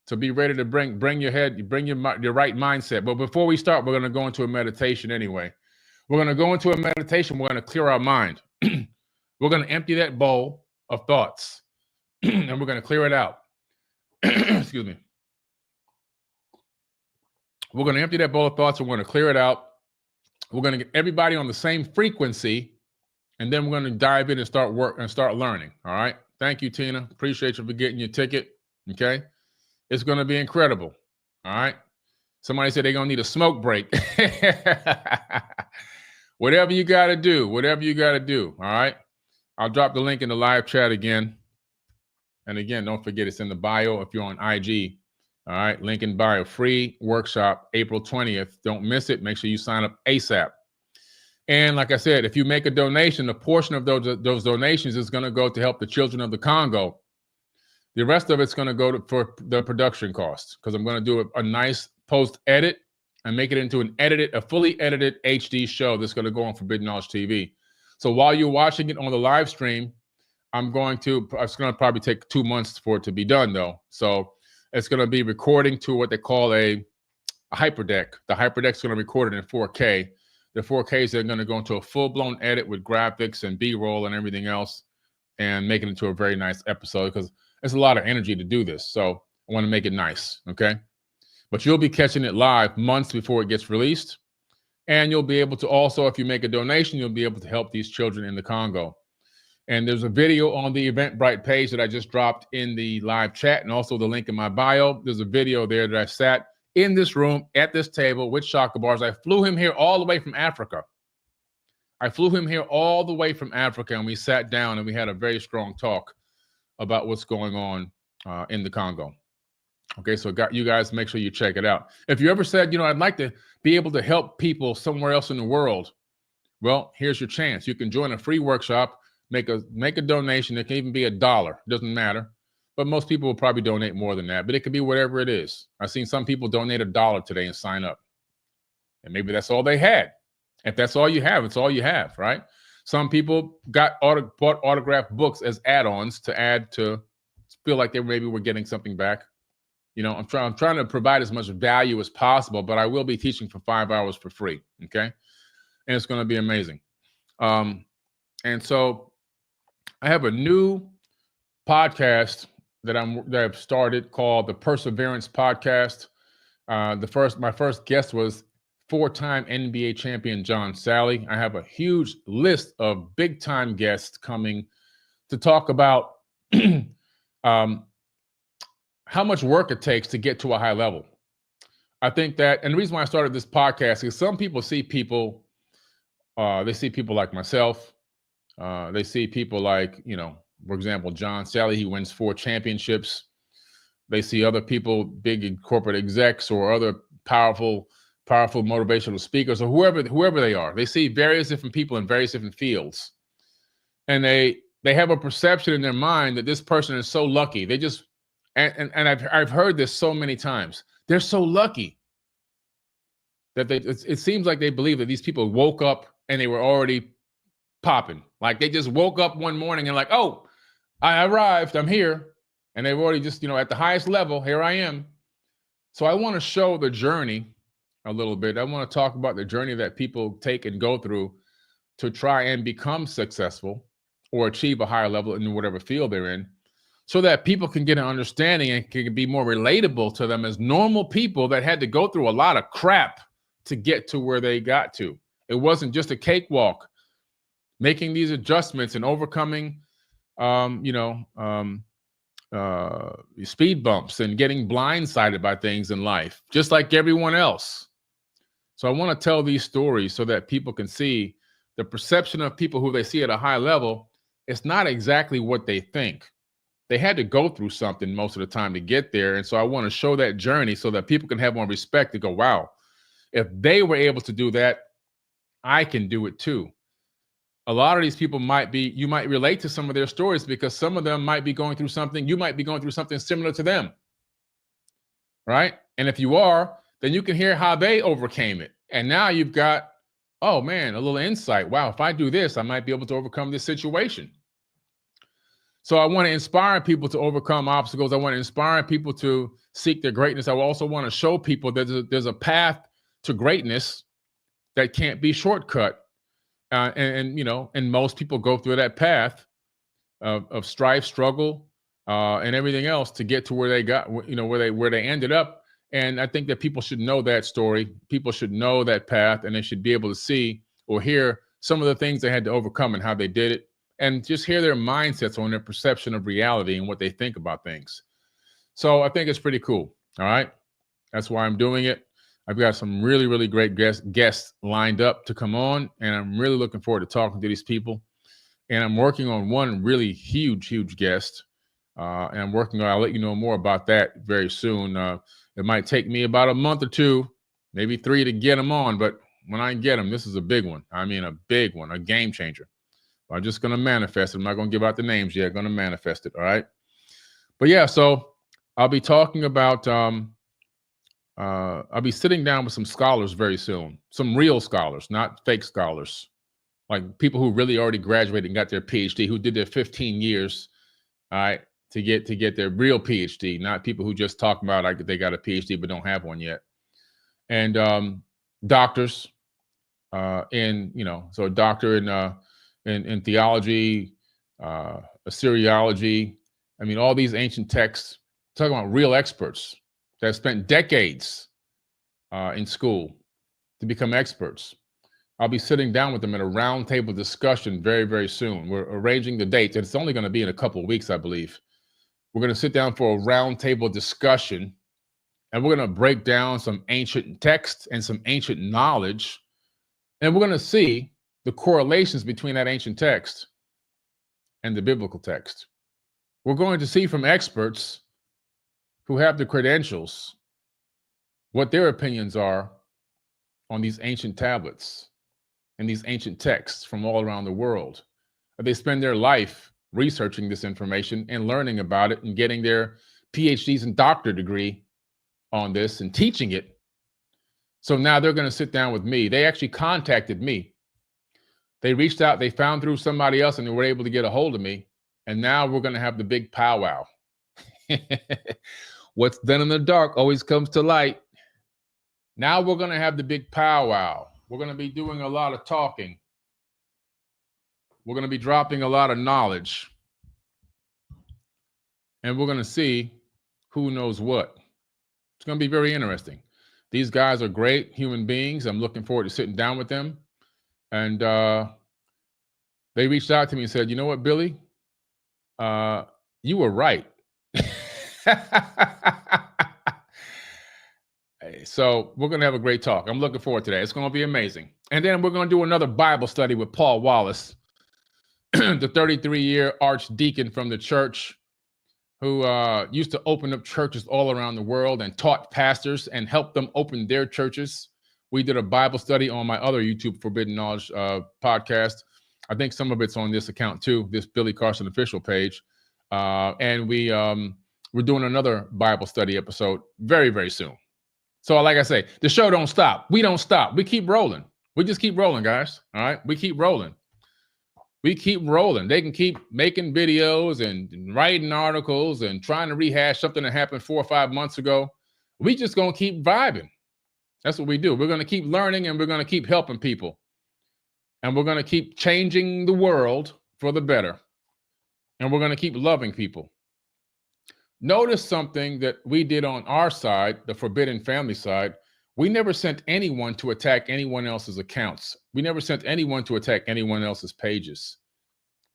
So be ready to bring your head, bring your right mindset. But before we start, we're going to go into a meditation anyway. We're going to go into a meditation. We're going to clear our mind. We're going to empty that bowl of thoughts, and we're going to clear it out. Excuse me. We're going to empty that bowl of thoughts, and we're going to clear it out. We're going to get everybody on the same frequency, and then we're going to dive in and start learning. All right. Thank you, Tina. Appreciate you for getting your ticket. Okay. It's going to be incredible. All right. Somebody said they're going to need a smoke break. Whatever you got to do. All right. I'll drop the link in the live chat again. And again, don't forget, it's in the bio if you're on IG. All right, link in bio, free workshop, April 20th. Don't miss it. Make sure you sign up ASAP. And like I said, if you make a donation, a portion of those donations is going to go to help the children of the Congo. The rest of it's going to go for the production costs, because I'm going to do a nice post-edit and make it into a fully edited HD show that's going to go on Forbidden Knowledge TV. So while you're watching it on the live stream, it's going to probably take 2 months for it to be done, though. So it's going to be recording to what they call a hyperdeck. The hyperdeck's going to record it in 4K. The 4Ks are going to go into a full-blown edit with graphics and B-roll and everything else and make it into a very nice episode, because it's a lot of energy to do this. So I want to make it nice, okay? But you'll be catching it live months before it gets released. And you'll be able to also, if you make a donation, you'll be able to help these children in the Congo. And there's a video on the Eventbrite page that I just dropped in the live chat, and also the link in my bio. There's a video there that I sat in this room at this table with Shaka Bars. I flew him here all the way from Africa. And we sat down and we had a very strong talk about what's going on in the Congo. Okay, so you guys make sure you check it out. If you ever said, I'd like to be able to help people somewhere else in the world, well, here's your chance. You can join a free workshop, make a donation. It can even be $1. It doesn't matter. But most people will probably donate more than that. But it could be whatever it is. I've seen some people donate $1 today and sign up. And maybe that's all they had. If that's all you have, it's all you have, right? Some people bought autographed books as add-ons to add to feel like they maybe were getting something back. I'm trying to provide as much value as possible, but I will be teaching for 5 hours for free, okay? And it's going to be amazing. And so I have a new podcast that I've started called the Perseverance Podcast. My first guest was 4-time NBA champion John Sally. I have a huge list of big time guests coming to talk about how much work it takes to get to a high level. I think that, and the reason why I started this podcast is some people see people, they see people like myself. They see people like, for example, John Sally, he wins 4 championships. They see other people, big corporate execs or other powerful motivational speakers or whoever they are. They see various different people in various different fields. And they have a perception in their mind that this person is so lucky. They just, and I've heard this so many times. They're so lucky that it seems like they believe that these people woke up and they were already popping. Like they just woke up one morning and like, oh, I arrived, I'm here. And they've already just, at the highest level, here I am. So I want to show the journey a little bit. I want to talk about the journey that people take and go through to try and become successful or achieve a higher level in whatever field they're in, so that people can get an understanding and can be more relatable to them as normal people that had to go through a lot of crap to get to where they got to. It wasn't just a cakewalk. Making these adjustments and overcoming, speed bumps and getting blindsided by things in life, just like everyone else. So I want to tell these stories so that people can see the perception of people who they see at a high level. It's not exactly what they think. They had to go through something most of the time to get there. And so I want to show that journey so that people can have more respect to go, wow, if they were able to do that, I can do it too. A lot of these people you might relate to some of their stories because some of them might be going through something. You might be going through something similar to them. Right? And if you are, then you can hear how they overcame it. And now you've got, oh man, a little insight. Wow, if I do this, I might be able to overcome this situation. So I want to inspire people to overcome obstacles. I want to inspire people to seek their greatness. I also want to show people that there's a path to greatness that can't be shortcut. And most people go through that path of strife, struggle, and everything else to get to where they got, where they ended up. And I think that people should know that story. People should know that path, and they should be able to see or hear some of the things they had to overcome and how they did it, and just hear their mindsets on their perception of reality and what they think about things. So I think it's pretty cool. All right. That's why I'm doing it. I've got some really, really great guests lined up to come on, and I'm really looking forward to talking to these people. And I'm working on one really huge guest. And I'm working on, I'll let you know more about that very soon. It might take me about a month or 2, maybe 3 to get them on. But when I get them, this is a big one. I mean, a big one, a game changer. I'm just going to manifest it. I'm not going to give out the names yet. I'm going to manifest it. All right. But yeah, so I'll be talking about, I'll be sitting down with some scholars very soon, some real scholars, not fake scholars, like people who really already graduated and got their PhD, who did their 15 years, all right, to get their real PhD, not people who just talk about like they got a PhD but don't have one yet. And doctors so a doctor in theology, Assyriology, I mean, all these ancient texts, talking about real experts that have spent decades in school to become experts. I'll be sitting down with them in a roundtable discussion very, very soon. We're arranging the dates, and it's only going to be in a couple of weeks, I believe. We're going to sit down for a roundtable discussion, and we're going to break down some ancient texts and some ancient knowledge, and we're going to see the correlations between that ancient text and the biblical text. We're going to see from experts who have the credentials what their opinions are on these ancient tablets and these ancient texts from all around the world. They spend their life researching this information and learning about it and getting their PhDs and doctorate degree on this and teaching it. So now they're going to sit down with me. They actually contacted me. They reached out, they found through somebody else, and they were able to get a hold of me. And now we're going to have the big powwow. What's done in the dark always comes to light. Now we're going to have the big powwow. We're going to be doing a lot of talking. We're going to be dropping a lot of knowledge. And we're going to see who knows what. It's going to be very interesting. These guys are great human beings. I'm looking forward to sitting down with them. And they reached out to me and said, you know what, Billy? You were right. So we're going to have a great talk. I'm looking forward to that. It's going to be amazing. And then we're going to do another Bible study with Paul Wallace, the 33-year archdeacon from the church who used to open up churches all around the world and taught pastors and helped them open their churches. We did a Bible study on my other YouTube Forbidden Knowledge podcast. I think some of it's on this account too, this Billy Carson official page. And we're doing another Bible study episode very, very soon. So like I say, the show don't stop. We don't stop. We keep rolling. We just keep rolling, guys. All right. We keep rolling. We keep rolling. They can keep making videos and writing articles and trying to rehash something that happened 4 or 5 months ago. We just going to keep vibing. That's what we do. We're going to keep learning and we're going to keep helping people. And we're going to keep changing the world for the better. And we're going to keep loving people. Notice something that we did on our side, the Forbidden Family side. We never sent anyone to attack anyone else's accounts. We never sent anyone to attack anyone else's pages.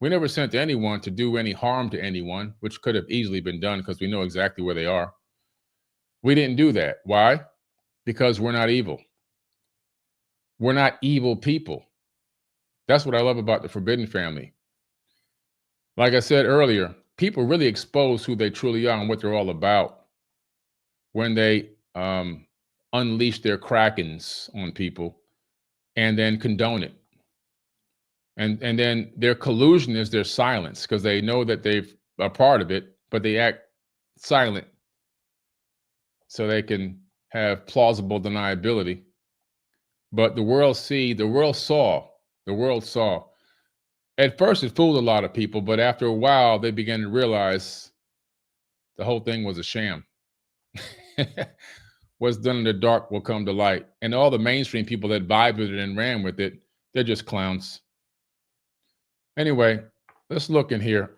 We never sent anyone to do any harm to anyone, which could have easily been done because we know exactly where they are. We didn't do that. Why? Because we're not evil. We're not evil people. That's what I love about the Forbidden Family. Like I said earlier, people really expose who they truly are and what they're all about when they unleash their krakens on people and then condone it. And then their collusion is their silence because they know that they're a part of it, but they act silent so they can have plausible deniability. But the world saw. At first, it fooled a lot of people, but after a while, they began to realize the whole thing was a sham. What's done in the dark will come to light. And all the mainstream people that vibed with it and ran with it, they're just clowns. Anyway, let's look in here.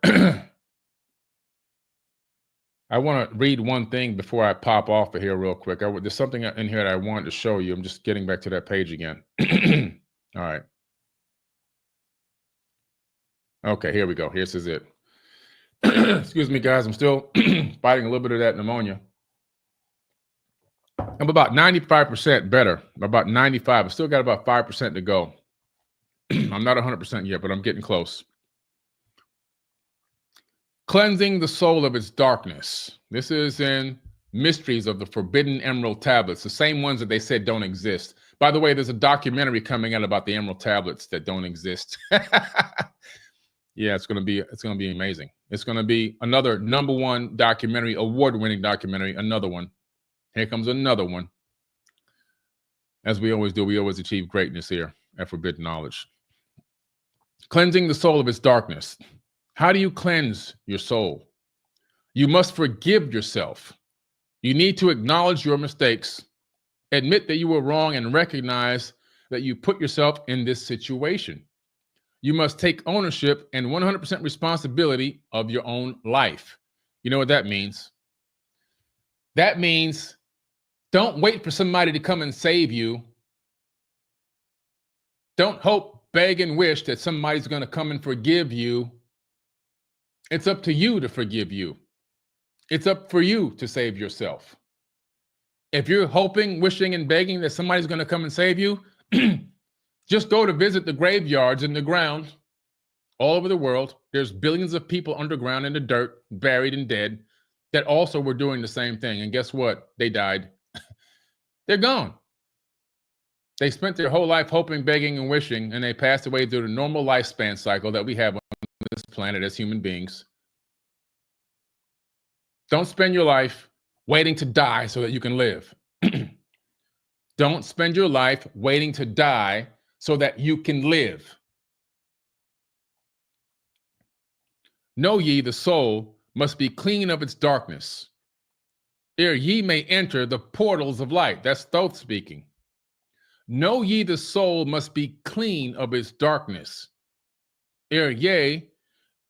I want to read one thing before I pop off of here real quick. There's something in here that I wanted to show you. I'm just getting back to that page again. All right. Okay, here we go. Here's it. Excuse me, guys. I'm still fighting a little bit of that pneumonia. I'm about 95% better. About 95. I still got about 5% to go. I'm not 100% yet, but I'm getting close. Cleansing the soul of its darkness. This is in Mysteries of the Forbidden Emerald Tablets, the same ones that they said don't exist. By the way, there's a documentary coming out about the Emerald Tablets that don't exist. Yeah, it's gonna be amazing. It's gonna be another #1 documentary, award-winning documentary, another one. Here comes another one. As we always do, we always achieve greatness here at Forbidden Knowledge. Cleansing the soul of its darkness. How do you cleanse your soul? You must forgive yourself. You need to acknowledge your mistakes, admit that you were wrong, and recognize that you put yourself in this situation. You must take ownership and 100% responsibility of your own life. You know what that means? That means don't wait for somebody to come and save you. Don't hope, beg, and wish that somebody's going to come and forgive you. It's up to you to forgive you. It's up for you to save yourself. If you're hoping, wishing, and begging that somebody's going to come and save you, just go to visit the graveyards in the ground all over the world. There's billions of people underground in the dirt, buried and dead, that also were doing the same thing. And guess what? They died. They're gone. They spent their whole life hoping, begging, and wishing, and they passed away through the normal lifespan cycle that we have on this planet as human beings. Don't spend your life waiting to die so that you can live. Don't spend your life waiting to die so that you can live. Know ye the soul must be clean of its darkness, ere ye may enter the portals of light. That's Thoth speaking. Know ye the soul must be clean of its darkness, ere yea,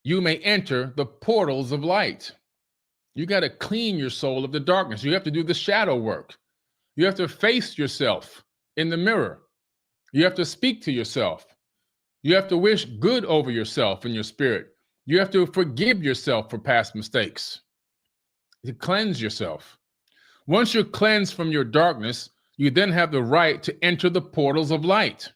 you may enter the portals of light. You got to clean your soul of the darkness. You have to do the shadow work. You have to face yourself in the mirror. You have to speak to yourself. You have to wish good over yourself and your spirit. You have to forgive yourself for past mistakes. To cleanse yourself. Once you're cleansed from your darkness, you then have the right to enter the portals of light.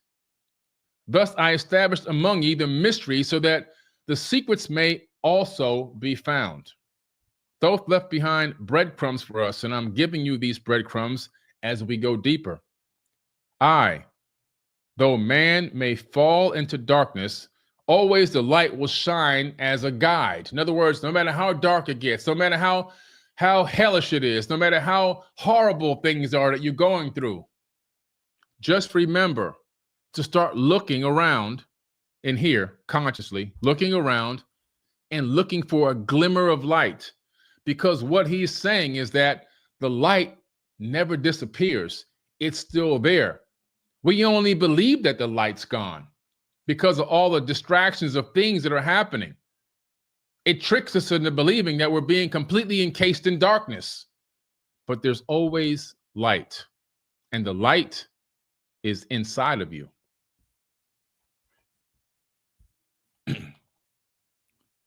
Thus I established among ye the mystery, so that the secrets may also be found. Thoth left behind breadcrumbs for us, and I'm giving you these breadcrumbs as we go deeper. I, though man may fall into darkness, always the light will shine as a guide. In other words, no matter how dark it gets, no matter how hellish it is, no matter how horrible things are that you're going through, just remember to start looking around in here consciously, looking around and looking for a glimmer of light, because what he's saying is that the light never disappears. It's still there. We only believe that the light's gone because of all the distractions of things that are happening. It tricks us into believing that we're being completely encased in darkness. But there's always light, and the light is inside of you.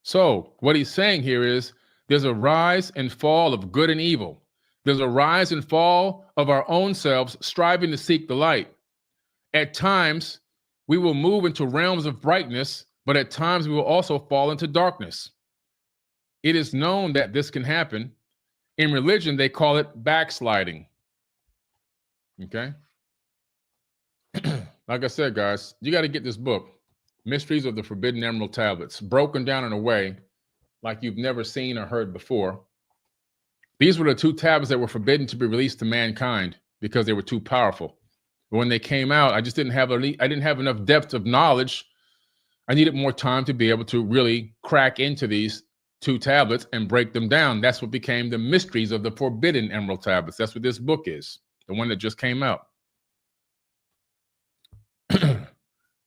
So what he's saying here is there's a rise and fall of good and evil. There's a rise and fall of our own selves striving to seek the light. At times, we will move into realms of brightness, but at times we will also fall into darkness. It is known that this can happen. In religion, they call it backsliding. Okay? Like I said, guys, you got to get this book, Mysteries of the Forbidden Emerald Tablets, broken down in a way like you've never seen or heard before. These were the 2 tablets that were forbidden to be released to mankind because they were too powerful. But when they came out, I just didn't have enough depth of knowledge. I needed more time to be able to really crack into these 2 tablets and break them down. That's what became the Mysteries of the Forbidden Emerald Tablets. That's what this book is, the one that just came out.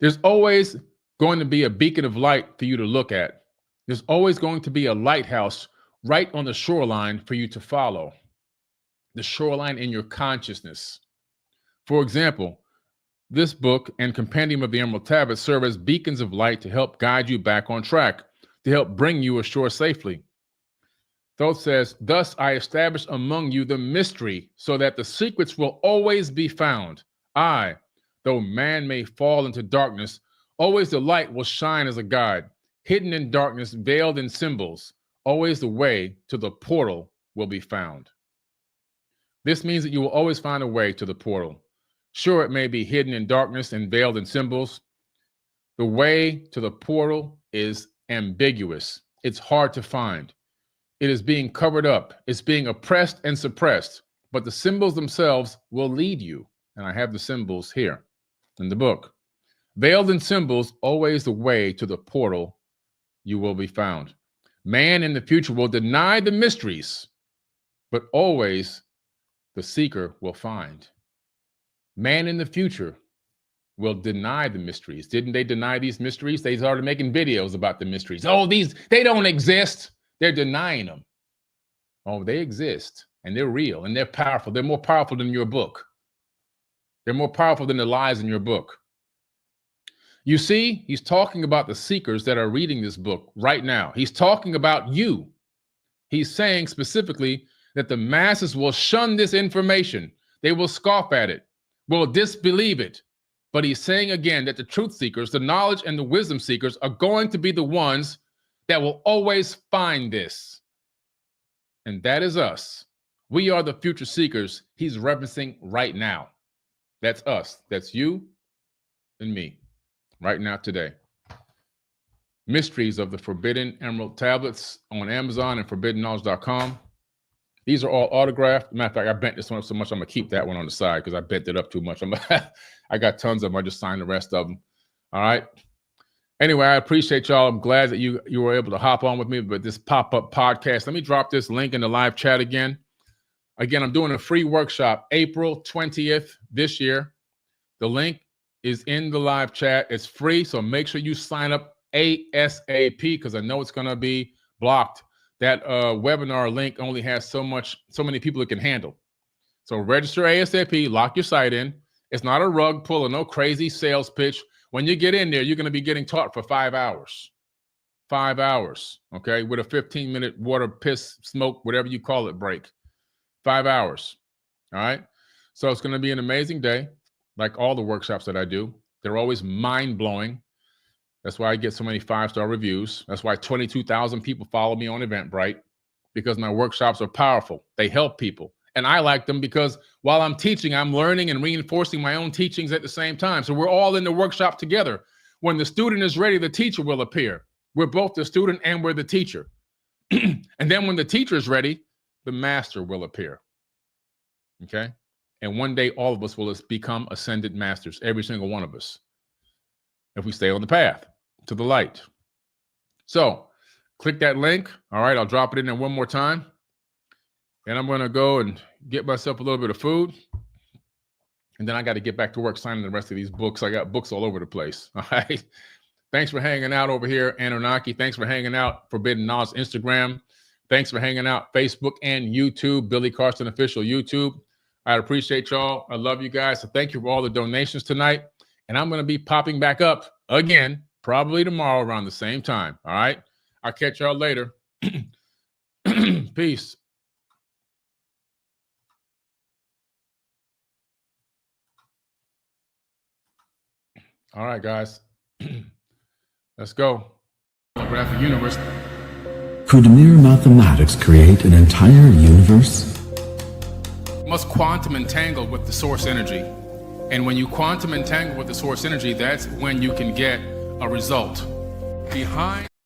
There's always going to be a beacon of light for you to look at. There's always going to be a lighthouse right on the shoreline for you to follow. The shoreline in your consciousness. For example, this book and Compendium of the Emerald Tablets serve as beacons of light to help guide you back on track, to help bring you ashore safely. Thoth says, thus I establish among you the mystery, so that the secrets will always be found. I, though man may fall into darkness, always the light will shine as a guide. Hidden in darkness, veiled in symbols, always the way to the portal will be found. This means that you will always find a way to the portal. Sure, it may be hidden in darkness and veiled in symbols. The way to the portal is ambiguous. It's hard to find. It is being covered up. It's being oppressed and suppressed. But the symbols themselves will lead you. And I have the symbols here in the book. Veiled in symbols, always the way to the portal you will be found. Man in the future will deny the mysteries, but always the seeker will find. Man in the future will deny the mysteries. Didn't they deny these mysteries? They started making videos about the mysteries. Oh, they don't exist. They're denying them. Oh, they exist, and they're real, and they're powerful. They're more powerful than your book. They're more powerful than the lies in your book. You see, he's talking about the seekers that are reading this book right now. He's talking about you. He's saying specifically that the masses will shun this information. They will scoff at it, will disbelieve it. But he's saying again that the truth seekers, the knowledge and the wisdom seekers are going to be the ones that will always find this. And that is us. We are the future seekers he's referencing right now. That's us. That's you and me right now today. Mysteries of the Forbidden Emerald Tablets on Amazon and forbiddenknowledge.com. These are all autographed. Matter of fact, I bent this one up so much, I'm going to keep that one on the side because I bent it up too much. I got tons of them. I just signed the rest of them. All right. Anyway, I appreciate y'all. I'm glad that you were able to hop on with me with this pop-up podcast. Let me drop this link in the live chat again. Again, I'm doing a free workshop April 20th this year. The link is in the live chat. It's free, so make sure you sign up ASAP, because I know it's going to be blocked. That webinar link only has so many people it can handle. So register ASAP, lock your site in. It's not a rug pull or no crazy sales pitch. When you get in there, you're going to be getting taught for 5 hours. 5 hours, okay, with a 15-minute water, piss, smoke, whatever you call it, break. 5 hours, all right? So it's going to be an amazing day, like all the workshops that I do. They're always mind-blowing. That's why I get so many 5-star reviews. That's why 22,000 people follow me on Eventbrite, because my workshops are powerful. They help people. And I like them because while I'm teaching, I'm learning and reinforcing my own teachings at the same time. So we're all in the workshop together. When the student is ready, the teacher will appear. We're both the student and we're the teacher. And then when the teacher is ready, the master will appear. Okay? And one day, all of us will become ascended masters, every single one of us, if we stay on the path to the light. So click that link. All right, I'll drop it in there one more time. And I'm going to go and get myself a little bit of food. And then I got to get back to work signing the rest of these books. I got books all over the place. All right. Thanks for hanging out over here, Anunnaki. Thanks for hanging out, Forbidden Knowledge Instagram. Thanks for hanging out, Facebook and YouTube, Billy Carson Official YouTube. I appreciate y'all. I love you guys. So thank you for all the donations tonight. And I'm going to be popping back up again, probably tomorrow around the same time. All right. I'll catch y'all later. Peace. All right, guys. Let's go. Holographic universe. Could mere mathematics create an entire universe? Must quantum entangle with the source energy. And when you quantum entangle with the source energy, that's when you can get a result. Behind